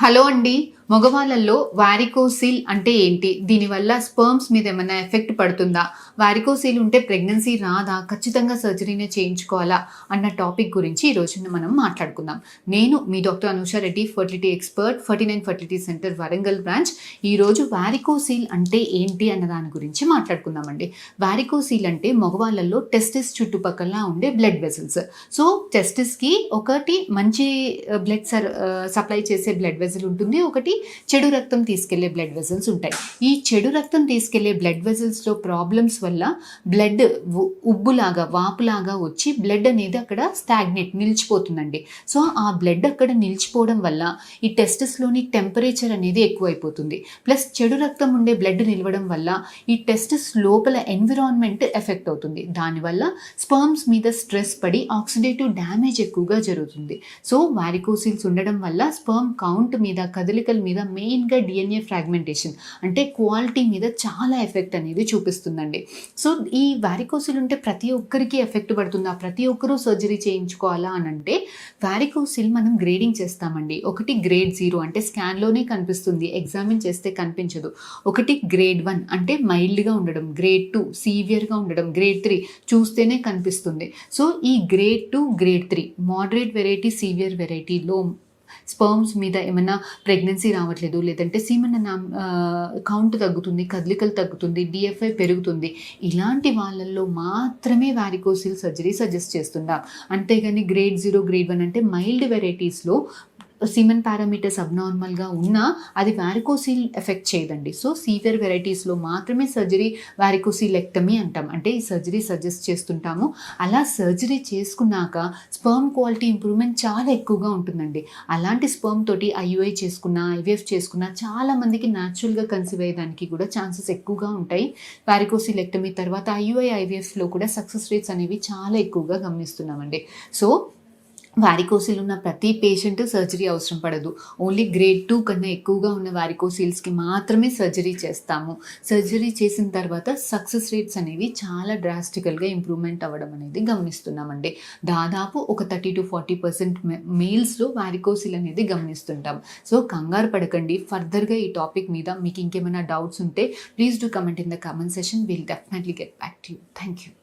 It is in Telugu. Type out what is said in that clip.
హలో అండి. మగవాళ్ళల్లో వారికోసిల్ అంటే ఏంటి? దీనివల్ల స్పెర్మ్స్ మీద ఏమన్నా ఎఫెక్ట్ పడుతుందా? వారికోసిల్ ఉంటే ప్రెగ్నెన్సీ రాదా? ఖచ్చితంగా సర్జరీనే చేయించుకోవాలా? అన్న టాపిక్ గురించి ఈరోజు మనం మాట్లాడుకుందాం. నేను మీ doctor Anusha Reddy, fertility expert, 49 fertility centre Warangal branch. ఈరోజు వారికోసిల్ అంటే ఏంటి అన్న దాని గురించి మాట్లాడుకుందామండి. వారికోసిల్ అంటే మగవాళ్ళల్లో టెస్టిస్ చుట్టుపక్కల ఉండే బ్లడ్ వెసల్స్. సో టెస్టిస్కి ఒకటి మంచి బ్లడ్ సప్లై చేసే బ్లడ్ వెసల్ ఉంటుంది, ఒకటి చెడు రక్తం తీసుకెళ్లే బ్లడ్ వెసల్స్ ఉంటాయి. ఈ చెడు రక్తం తీసుకెళ్లే బ్లడ్ వెసల్స్లో ప్రాబ్లమ్స్ వల్ల బ్లడ్ ఉబ్బులాగా వాపులాగా వచ్చి బ్లడ్ అనేది అక్కడ స్టాగ్నేట్ నిలిచిపోతుందండి. సో ఆ బ్లడ్ అక్కడ నిలిచిపోవడం వల్ల ఈ టెస్టిస్లోని టెంపరేచర్ అనేది ఎక్కువైపోతుంది. ప్లస్ చెడు రక్తం ఉండే బ్లడ్ నిలవడం వల్ల ఈ టెస్టిస్ లోపల ఎన్విరాన్మెంట్ ఎఫెక్ట్ అవుతుంది. దానివల్ల స్పర్మ్స్ మీద స్ట్రెస్ పడి ఆక్సిడేటివ్ డ్యామేజ్ ఎక్కువగా జరుగుతుంది. సో వారికోసిల్స్ ఉండడం వల్ల స్పర్మ్ కౌంట్ మీద, కదలికల మీద, మెయిన్గా డిఎన్ఏ ఫ్రాగ్మెంటేషన్ అంటే క్వాలిటీ మీద చాలా ఎఫెక్ట్ అనేది చూపిస్తుందండి. సో ఈ వారికోసిల్ ఉంటే ప్రతి ఒక్కరికి ఎఫెక్ట్ పడుతుందా? ప్రతి ఒక్కరూ సర్జరీ చేయించుకోవాలా అని అంటే వారికోసిల్ మనం గ్రేడింగ్ చేస్తామండి. ఒకటి గ్రేడ్ 0 అంటే స్కాన్లోనే కనిపిస్తుంది, ఎగ్జామిన్ చేస్తే కనిపించదు. ఒకటి గ్రేడ్ 1 అంటే మైల్డ్గా ఉండడం, గ్రేడ్ 2 సీవియర్గా ఉండడం, గ్రేడ్ 3 చూస్తేనే కనిపిస్తుంది. సో ఈ grade 2, grade 3 moderate variety, severe వెరైటీలో స్పర్మ్స్ మీద ఏమైనా ప్రెగ్నెన్సీ రావట్లేదు, లేదంటే సీమన్ కౌంట్ తగ్గుతుంది, కదలికలు తగ్గుతుంది, డిఎఫ్ఐ పెరుగుతుంది, ఇలాంటి వాళ్ళల్లో మాత్రమే వారికోసిల్ సర్జరీ సజెస్ట్ చేస్తున్నాం. అంతేగాని గ్రేడ్ 0, గ్రేడ్ 1 అంటే మైల్డ్ వెరైటీస్లో సీమన్ పారామీటర్స్ అబ్నార్మల్గా ఉన్నా అది వారికోసిల్ ఎఫెక్ట్ చేయదండి. సో సీవియర్ వెరైటీస్లో మాత్రమే సర్జరీ వారికోసిలెక్టమీ అంటాం, అంటే ఈ సర్జరీ సజెస్ట్ చేస్తుంటాము. అలా సర్జరీ చేసుకున్నాక స్పర్మ్ క్వాలిటీ ఇంప్రూవ్మెంట్ చాలా ఎక్కువగా ఉంటుందండి. అలాంటి స్పర్మ్ తోటి ఐయుఐ చేసుకున్నా, ఐవీఎఫ్ చేసుకున్నా చాలా మందికి న్యాచురల్గా కన్సీవ్ అయ్యేదానికి కూడా ఛాన్సెస్ ఎక్కువగా ఉంటాయి. వారికోసిలెక్టమీ తర్వాత ఐయుఐ, ఐవీఎఫ్లో కూడా సక్సెస్ రేట్స్ అనేవి చాలా ఎక్కువగా గమనిస్తున్నామండి. సో వారికోసిల్ ఉన్న ప్రతి పేషెంట్ సర్జరీ అవసరం పడదు. ఓన్లీ గ్రేడ్ 2 కన్నా ఎక్కువగా ఉన్న వారికోసిల్స్కి మాత్రమే సర్జరీ చేస్తాము. సర్జరీ చేసిన తర్వాత సక్సెస్ రేట్స్ అనేవి చాలా డ్రాస్టికల్గా ఇంప్రూవ్మెంట్ అవ్వడం అనేది గమనిస్తున్నామండి. దాదాపు ఒక 30-40% మేల్స్లో వారికోసిల్ అనేది గమనిస్తుంటాం. సో కంగారు పడకండి. ఫర్దర్గా ఈ టాపిక్ మీద మీకు ఇంకేమైనా డౌట్స్ ఉంటే please do comment in the comment session. Will definitely get back to you. Thank you.